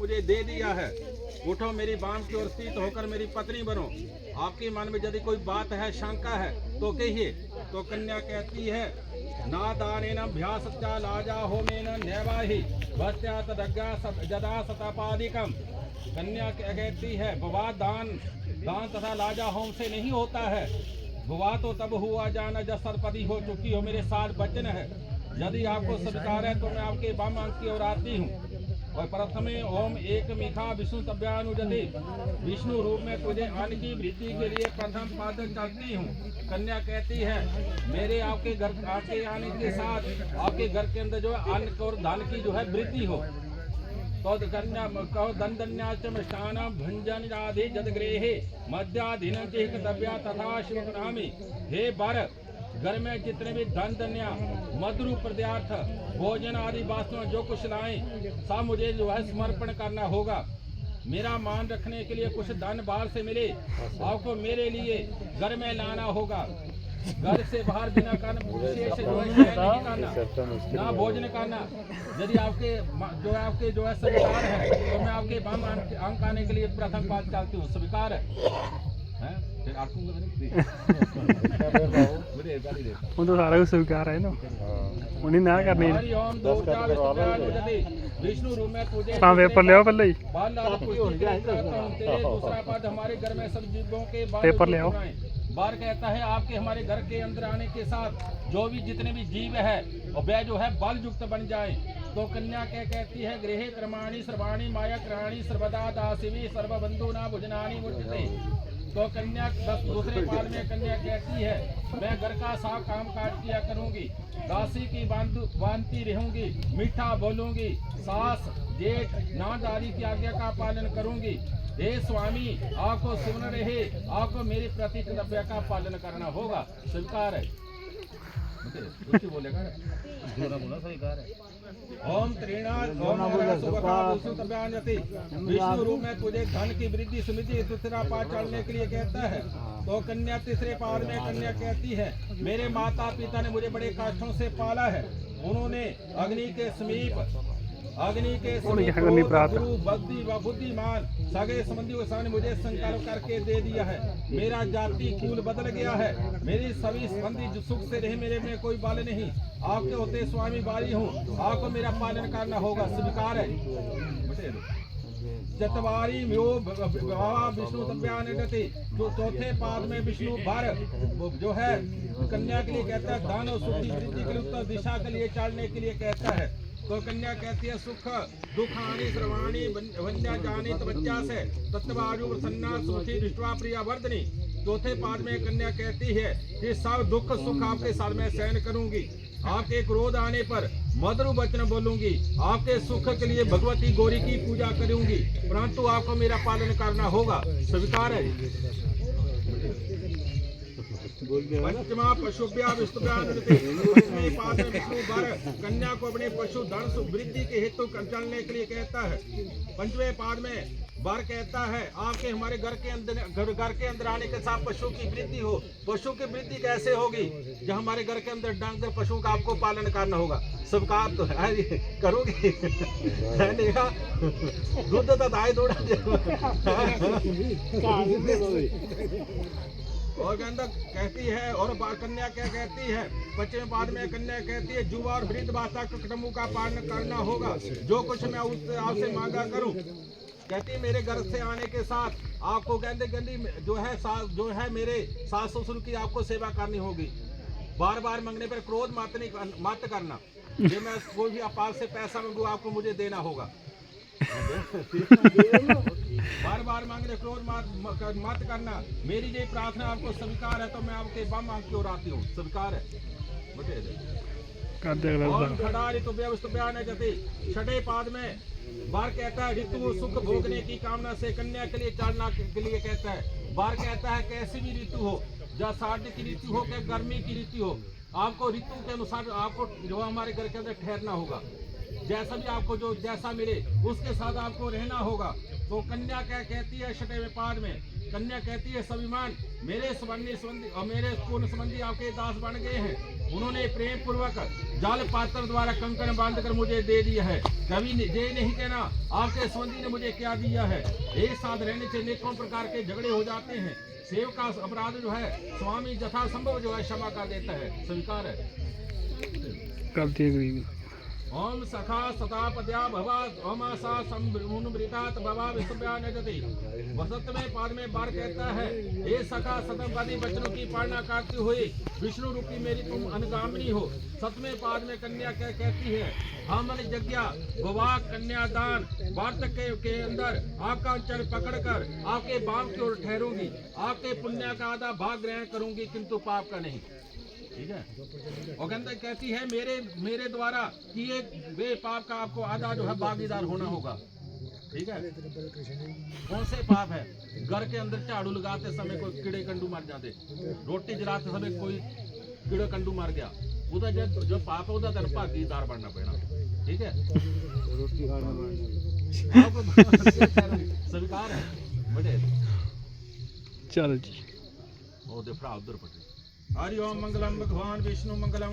मुझे दे दिया है। उठो मेरी बांध की ओर स्थित होकर मेरी पत्नी बनो। आपके मन में यदि कोई बात है, शंका है तो कहिए। तो कन्या कहती है ना दानेन भ्यासत्या लाजा होमेन नैवाहि भस्त्या तदज्ञा जदा सतापादिकम। कन्या कहती है विवाह दान तथा लाजा होम से नहीं होता है। विवाह तो तब हुआ जाना जब सरपति हो चुकी हो। मेरे 7 वचन है, यदि आपको स्वीकार है तो मैं आपके वाम अंग की ओर आती हूँ। और प्रथमे ओम एक मिखा विष्णु तब्यानुजति, विष्णु रूप में तुझे अन्न की वृद्धि के लिए प्रथम पाद चलती हूँ। कन्या कहती है मेरे आपके घर आके आने के साथ आपके घर के अंदर जो है अन्न और धन की जो है वृद्धि हो। तो कन्या कहो दंडन्याच मिष्टान भंजन आदि जदगृहे मध्याधीन कर्तव्या तथा शिवनामी। हे वर, घर में जितने भी धन धन्या मधुर पदार्थ भोजन आदि वस्तुएं जो कुछ लाएं सब मुझे जो है समर्पण करना होगा। मेरा मान रखने के लिए कुछ धन बाहर से मिले आपको मेरे लिए घर में लाना होगा। घर से बाहर बिना कारण विशेष जो है नहीं करना, ना भोजन करना। यदि आपके जो है स्वीकार है तो मैं आपके वाम अंक आने के लिए प्रथम पाद चलती हूँ। स्वीकार है फिर वो तो सारा कुछ स्वीकार है ना, उन्हें ना करनी विष्णु रूप में तुझे पेपर ले आओ पहले ही दूसरा पद हमारे घर में सब जीवों के पेपर ले आओ। बार कहता है आपके हमारे घर के अंदर आने के साथ जो भी जितने भी जीव है वह जो है बल युक्त बन जाए। तो कन्या कहती है गृहे क्रमाणी सर्वाणी माया क्राणी सर्वदा दासिवी सर्वबंधु ना भुजनानी मुझते। तो कन्या दूसरे पाद में कन्या कहती है मैं घर का सा काम काज किया करूंगी, दासी की बांधती रहूंगी, मीठा बोलूंगी, सास जेठ नादारी की आज्ञा का पालन करूंगी। हे स्वामी आपको सुन रहे, आपको मेरी प्रति कर्तव्य का पालन करना होगा। स्वीकार है बोलेगा ओम त्रिनाथ ओम विष्णु रूप में तुझे धन की वृद्धि समृद्धि दूसरा पाद चढ़ने के लिए कहता है। तो कन्या तीसरे पाद में कन्या कहती है मेरे माता पिता ने मुझे बड़े कष्टों से पाला है। उन्होंने अग्नि के समीप गुरु भक्ति व बुद्धिमान सगे संबंधी के सामने मुझे संकल्प करके दे दिया है। मेरा जाति कुल बदल गया है, मेरी सभी संबंधी सुख से रहे, मेरे में कोई बाल नहीं। आपके होते स्वामी बारी हूँ, आपको मेरा पालन करना होगा। स्वीकार है चतवारी विष्णु तब्यानुजति। तो चौथे पाद में विष्णु भर जो है कन्या के लिए कहता है धन और सुख की वृद्धि के लिए उत्तर दिशा के लिए चढ़ने के लिए कहता है। तो कन्या कहती है सुख दुखानी श्रवाणी वन्या जानी तवज्जा से तत्वाजु प्रसन्ना सुखी दृष्टवा प्रिया वर्धनी। चौथे पाद में कन्या कहती है कि सब दुख सुख आपके साथ में सहन करूंगी, आपके क्रोध आने पर मधुर वचन बोलूंगी, आपके सुख के लिए भगवती गौरी की पूजा करूंगी, परंतु आपको मेरा पालन करना होगा। स्वीकार है पंचमा पशुभ्या विष्णुभ्यानुजति। पंचमे पाद में विष्णु वर कन्या को अपने पशु धन वृद्धि के हेतु चलने के लिए कहता है। पंचमे पाद में वर कहता है आपके हमारे घर के अंदर आने के साथ पशु की वृद्धि हो। पशु की वृद्धि कैसे होगी जब हमारे घर के अंदर डांगर पशु का आपको पालन करना होगा। सबका तो है करोगे दूध तो दाई दौड़ा और कहती है। और कन्या क्या कहती है पश्चिम पाद में कन्या कहती है जुआ और वृद्ध भाषा कुटुंबों का पालन करना होगा, जो कुछ मैं उससे आपसे मांगा करूं। कहती है मेरे घर से आने के साथ आपको गंदी जो है मेरे सास ससुर की आपको सेवा करनी होगी। बार बार मांगने पर क्रोध मत करना। ये मैं कोई भी अपार से पैसा मांगू आपको मुझे देना होगा। बार बार मांगने क्रोध मत करना। मेरी ये प्रार्थना आपको स्वीकार है तो मैं आपके बम मांग की ओर आती हूँ। स्वीकार है छठे पाद में बार कहता है ऋतु सुख भोगने की कामना से कन्या के लिए चढ़ना के लिए कहता है। बार कहता है कैसी भी ऋतु हो, या सर्दी की ऋतु हो या गर्मी की ऋतु हो, आपको ऋतु के अनुसार आपको जो हमारे घर के अंदर ठहरना होगा। जैसा भी आपको जो जैसा मिले उसके साथ आपको रहना होगा। तो कन्या क्या कहती है 6वें पाद में, कन्या कहती है स्वाभिमान मेरे संबंधी और मेरे पूर्ण संबंधी आपके दास बन गए हैं। उन्होंने प्रेम पूर्वक जाल पात्र द्वारा कंकण बांधकर मुझे दे दिया है। कभी ये नहीं कहना आपके संबंधी ने मुझे क्या दिया है। एक साथ रहने से अनेकों प्रकार के झगड़े हो जाते हैं। सेव का अपराध जो है स्वामी यथासंभव जो है क्षमा कर देता है, स्वीकार है। करती है गरीबी। ओम सखा सतापद्या भवा ओम सा संभृतात भवा विष्णुभ्या नजति। वसंतवें पाद में बार कहता है, हे सखा सतमवादी वचनों की पालना करते हुए विष्णु रूपी मेरी तुम अनुगामिनी हो। 7वें पाद में कन्या क्या कहती है, हमन यज्ञ विवाह कन्यादान वार्तक के अंदर आपका चरण पकड़कर आपके बाप की ओर ठहरूंगी। आपके पुण्य का आधा भाग ग्रहण करूंगी किंतु पाप का नहीं। ठीक है। और कहती है मेरे द्वारा किए वे पाप का आपको आधा जो है भागीदार होना होगा। ठीक है। कौन से पाप है? घर के अंदर झाड़ू लगाते समय कोई कीड़े कंडू मर जाते, रोटी जलाते समय कोई कीड़े कंडू मर गया, उधर जो पाप है उधर भागीदार बनना पड़ना। ठीक है। स्वीकार है बड़े। चल जी उधर पटे। हरि ओम मंगलम भगवान विष्णु मंगलम